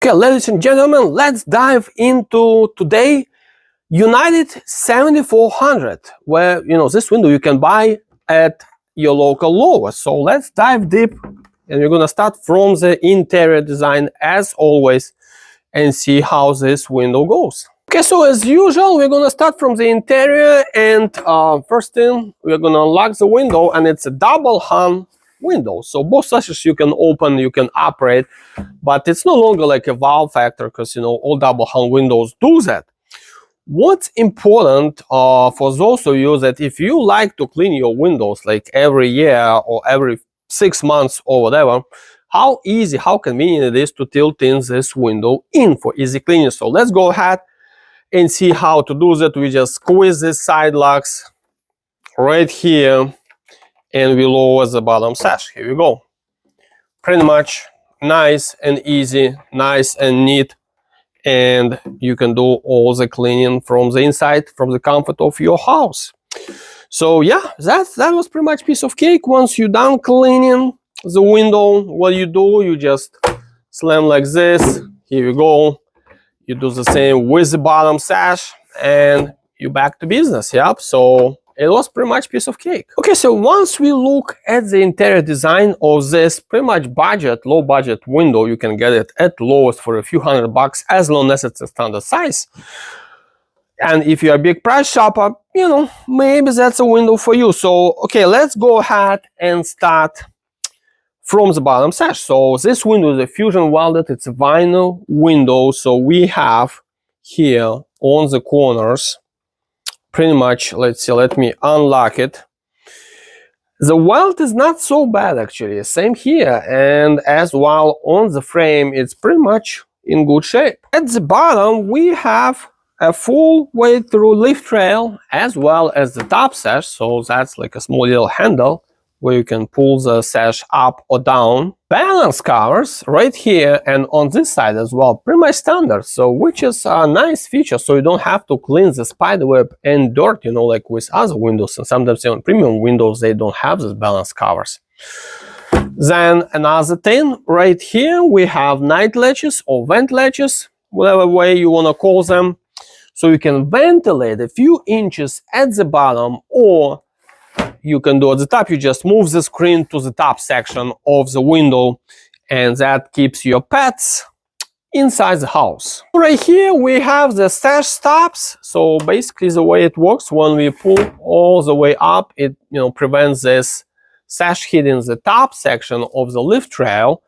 Okay, ladies and gentlemen, let's dive into today United 7400, where this window you can buy at your local Lowe. So let's dive deep, and we're gonna start from the interior design as always and see how this window goes. Okay, so as usual, we're gonna start from the interior, and first thing, we're gonna unlock the window, and it's a double hung window. So both sashes you can open, you can operate, but it's no longer like a wow factor because all double hung windows do that. What's important for those of you that if you like to clean your windows like every year or every 6 months or whatever, how easy, how convenient it is to tilt in this window in for easy cleaning. So let's go ahead and see how to do that. We just squeeze these side locks right here and we lower the bottom sash. Here we go. Pretty much nice and easy, nice and neat, and you can do all the cleaning from the inside, from the comfort of your house. So yeah, that was pretty much piece of cake. Once you're done cleaning the window, what you do, you just slam like this. Here you go. You do the same with the bottom sash and you're back to business. Yep. So it was pretty much piece of cake. Okay, so once we look at the interior design of this pretty much budget, low budget window, you can get it at Lowe's for a few $100 as long as it's a standard size. And if you're a big price shopper, maybe that's a window for you. So, okay, let's go ahead and start from the bottom sash. So this window is a fusion welded, it's a vinyl window. So we have here on the corners, pretty much, let's see, let me unlock it. The weld is not so bad actually, same here, and as well on the frame, it's pretty much in good shape. At the bottom, we have a full way through lift rail as well as the top sash, so that's like a small little handle where you can pull the sash up or down. Balance covers right here and on this side as well, pretty much standard, so which is a nice feature, so you don't have to clean the spiderweb and dirt, like with other windows, and sometimes even premium windows, they don't have these balance covers. Then another thing, right here we have night latches or vent latches, whatever way you want to call them, so you can ventilate a few inches at the bottom, or you can do at the top, you just move the screen to the top section of the window, and that keeps your pets inside the house. Right here we have the sash stops. So basically the way it works, when we pull all the way up, it prevents this sash hitting the top section of the lift rail,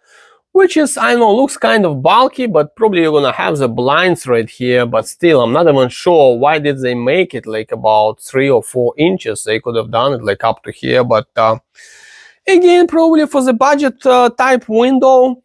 which is, I know, looks kind of bulky, but probably you're gonna have the blinds right here, but still, I'm not even sure why did they make it like about 3 or 4 inches. They could have done it like up to here, but again, probably for the budget type window,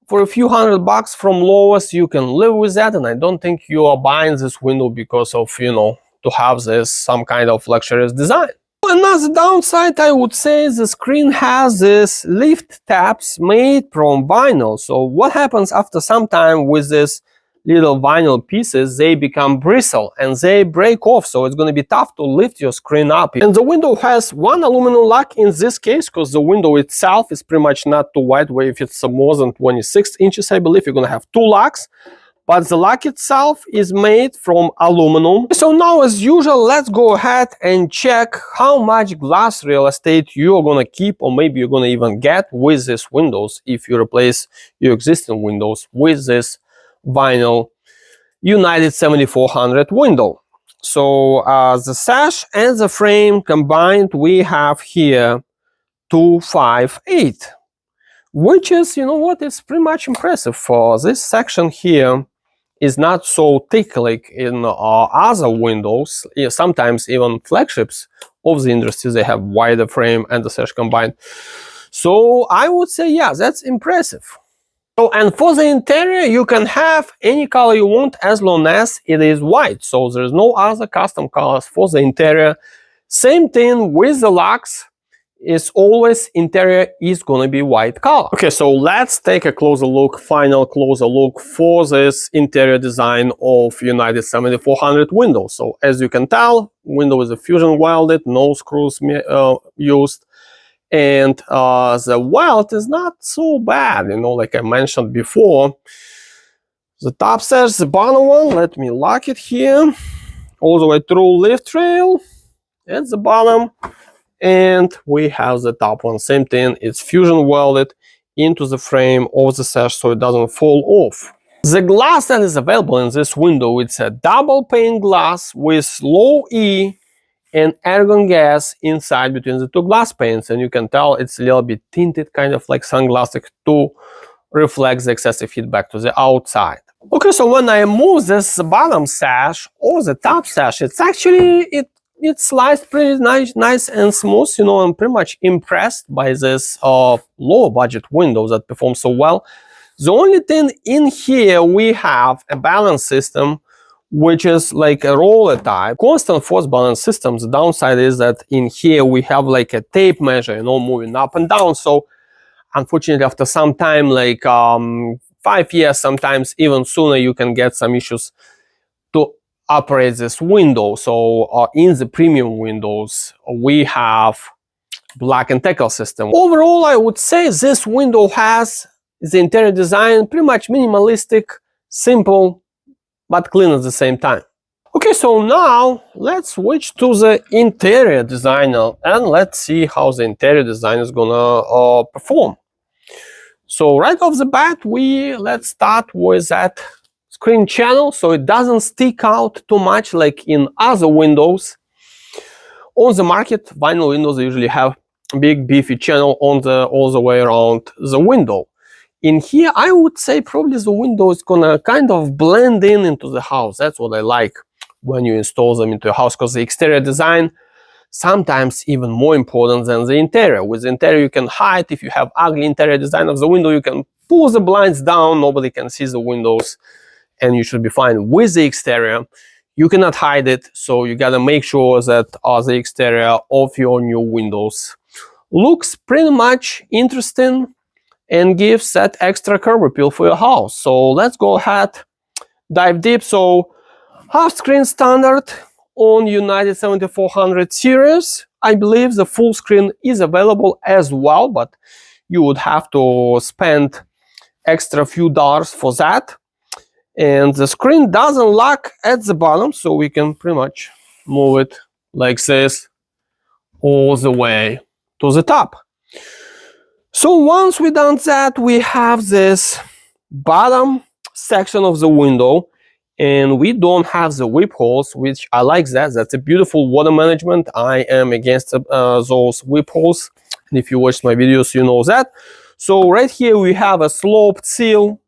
for a few $100 from Lowe's, you can live with that, and I don't think you are buying this window because of, to have this some kind of luxurious design. Another downside, I would say, the screen has this lift tabs made from vinyl. So what happens after some time with this little vinyl pieces, they become bristle and they break off, so it's going to be tough to lift your screen up. And the window has one aluminum lock in this case, because the window itself is pretty much not too wide. Where if it's more than 26 inches, I believe you're going to have 2 locks. But the lock itself is made from aluminum. So now, as usual, let's go ahead and check how much glass real estate you're gonna keep, or maybe you're gonna even get with these windows if you replace your existing windows with this vinyl United 7400 window. So the sash and the frame combined, we have here 258, which is, it's pretty much impressive. For this section here is not so thick like in other windows. Sometimes even flagships of the industry, they have wider frame and the sash combined. So I would say, yeah, that's impressive. So, and for the interior, you can have any color you want as long as it is white. So there's no other custom colors for the interior. Same thing with the locks. Is always interior is going to be white color. Okay, so let's take a closer look, final closer look for this interior design of United 7400 window. So as you can tell, window is a fusion welded, no screws used, and the weld is not so bad, like I mentioned before. The top sash, the bottom one, let me lock it here, all the way through lift rail at the bottom, and we have the top one, same thing, it's fusion welded into the frame of the sash so it doesn't fall off. The glass that is available in this window, it's a double pane glass with Lowe and argon gas inside between the two glass panes, and you can tell it's a little bit tinted, kind of like sunglasses, to reflect the excessive heat back to the outside. Okay, so when I move this bottom sash or the top sash, it's actually it slides pretty nice and smooth. You know, I'm pretty much impressed by this low budget window that performs so well. The only thing in here, we have a balance system, which is like a roller type constant force balance system. The downside is that in here we have like a tape measure, you know, moving up and down. So unfortunately, after some time, like 5 years, sometimes even sooner, you can get some issues to operate this window. So in the premium windows, we have Black and Tackle system. Overall, I would say this window has the interior design pretty much minimalistic, simple, but clean at the same time. Okay, so now let's switch to the interior designer and let's see how the interior design is gonna perform. So right off the bat, let's start with that screen channel so it doesn't stick out too much like in other windows. On the market, vinyl windows usually have a big beefy channel on all the way around the window. In here, I would say probably the window is gonna kind of blend into the house. That's what I like when you install them into a house, because the exterior design sometimes even more important than the interior. With the interior, you can hide. If you have ugly interior design of the window, you can pull the blinds down, nobody can see the windows, and you should be fine. With the exterior, you cannot hide it, so you gotta make sure that the exterior of your new windows looks pretty much interesting and gives that extra curb appeal for your house. So let's go ahead, dive deep. So half screen standard on United 7400 series. I believe the full screen is available as well, but you would have to spend extra few dollars for that. And the screen doesn't lock at the bottom, so we can pretty much move it like this all the way to the top. So once we done that, we have this bottom section of the window, and we don't have the whip holes, which I like that. That's a beautiful water management. I am against those whip holes, and if you watch my videos, you know that. So right here we have a sloped seal.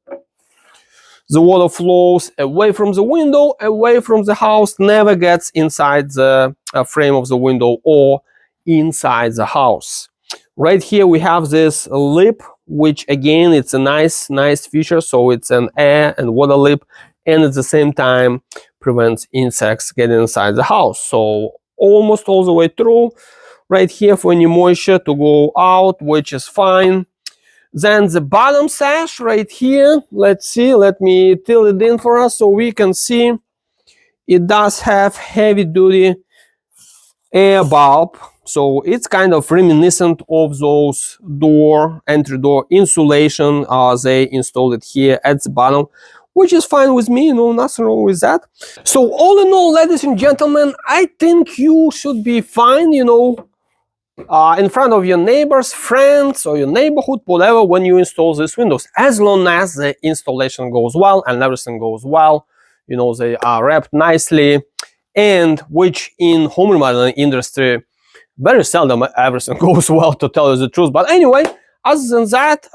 The water flows away from the window, away from the house, never gets inside the frame of the window or inside the house. Right here we have this lip, which again, it's a nice feature. So it's an air and water lip, and at the same time prevents insects getting inside the house. So almost all the way through. Right here for any moisture to go out, which is fine. Then the bottom sash right here, let's see, let me tilt it in for us so we can see. It does have heavy duty air bulb, so it's kind of reminiscent of those entry door insulation. They installed it here at the bottom, which is fine with me, you know, nothing wrong with that. So all in all, ladies and gentlemen, I think you should be fine, you know, in front of your neighbors, friends, or your neighborhood, whatever, when you install these windows, as long as the installation goes well and everything goes well, you know, they are wrapped nicely, and which in home remodeling industry, very seldom everything goes well, to tell you the truth. But anyway, other than that,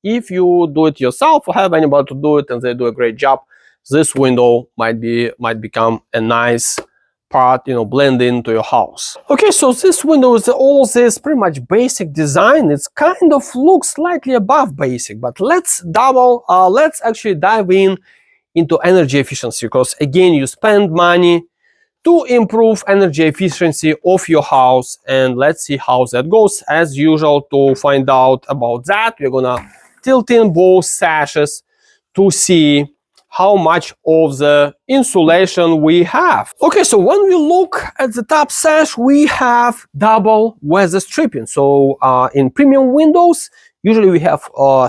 if you do it yourself or have anybody to do it and they do a great job, this window might become a nice part, you know, blend into your house. Okay, so this window is all this pretty much basic design. It's kind of looks slightly above basic, but let's actually dive into energy efficiency, because again, you spend money to improve energy efficiency of your house, and let's see how that goes. As usual, to find out about that, we're gonna tilt in both sashes to see how much of the insulation we have. Okay, so when we look at the top sash, we have double weather stripping. So in premium windows, Usually we have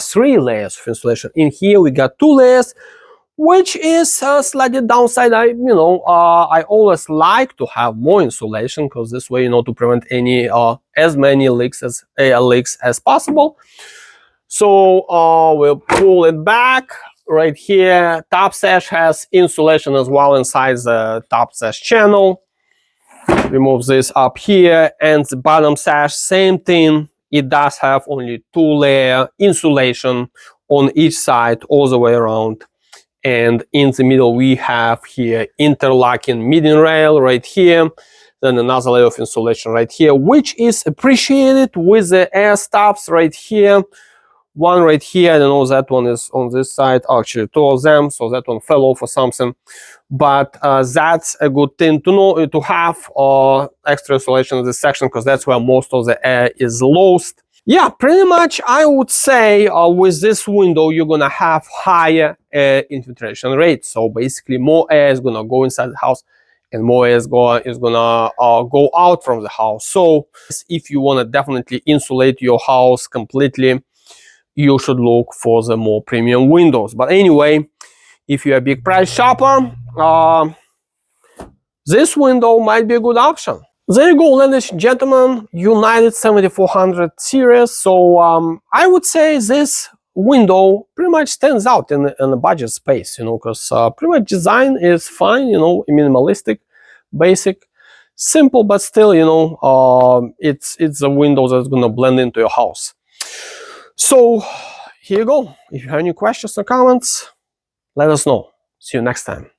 3 layers of insulation. In here we got 2 layers, which is a slightly downside. I always like to have more insulation, because this way, to prevent any as many leaks as possible. So we'll pull it back. Right here, top sash has insulation as well inside the top sash channel. Remove this up here, and the bottom sash, same thing. It does have only 2-layer insulation on each side all the way around. And in the middle we have here interlocking median rail right here, then another layer of insulation right here, which is appreciated with the air stops right here. One right here, I don't know, that one is on this side, actually 2 of them, so that one fell off or something. But that's a good thing to know, to have extra insulation in this section, because that's where most of the air is lost. Yeah, pretty much I would say with this window you're gonna have higher air infiltration rate. So basically more air is gonna go inside the house and more air is gonna go out from the house. So if you wanna definitely insulate your house completely, you should look for the more premium windows. But anyway, if you're a big price shopper, this window might be a good option. There you go, ladies and gentlemen, United 7400 series. So I would say this window pretty much stands out in the budget space, because pretty much design is fine, minimalistic, basic, simple, but still, it's a window that's gonna blend into your house. So here you go. If you have any questions or comments, let us know. See you next time.